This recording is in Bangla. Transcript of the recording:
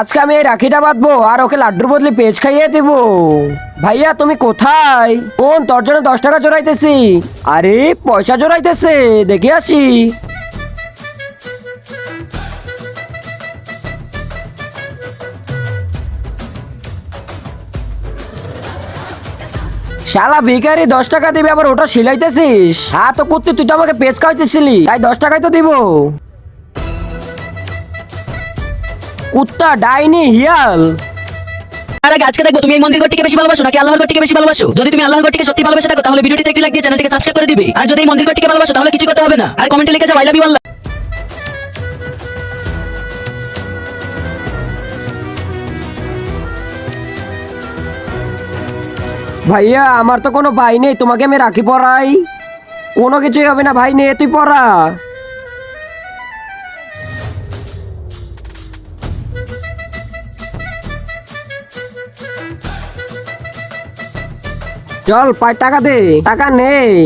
আজকে আমি এই রাখিটা বাঁধবো আর ওকে লাড্ডুর বদলে পেজ খাইয়ে দেবো। ভাইয়া তুমি কোথায়? কোন তোর জন্য 10 টাকা জোড়াইতেছি। আরে পয়সা জোড়াইতেছে, দেখে আসি। শালা ভিখারি 10 টাকা দিবি আবার ওটা সিলাইতেছিস? হ্যাঁ তো করতে, তুই তো আমাকে পেজ খাইতেছিলি, তাই 10 টাকাই তো দিব। কুত্তা, ডাইনি, হিয়াল। আর আগে আজকে দেখবো তুমি এই মন্দির ঘরটিকে বেশি ভালোবাসো নাকি আল্লাহর ঘরটিকে বেশি ভালোবাসো। যদি তুমি আল্লাহর ঘরটিকে সত্যি ভালোবাসে থাকো তাহলে ভিডিওটিতে একটি লাইক দিয়ে চ্যানেলটিকে সাবস্ক্রাইব করে দিবে। আর যদি এই মন্দির ঘরটিকে ভালোবাসো তাহলে কিছু করতে হবে না, আর কমেন্টে লিখে যাও আই লাভ ইউ আল্লাহ। ভাইয়া আমার তো কোনো ভাই নেই, তোমাকে আমি রাখি পরাই। কোনো কিছুই হবে না ভাই, নে তুই পরা। চল 5 টাকা দে, টাকা নেই।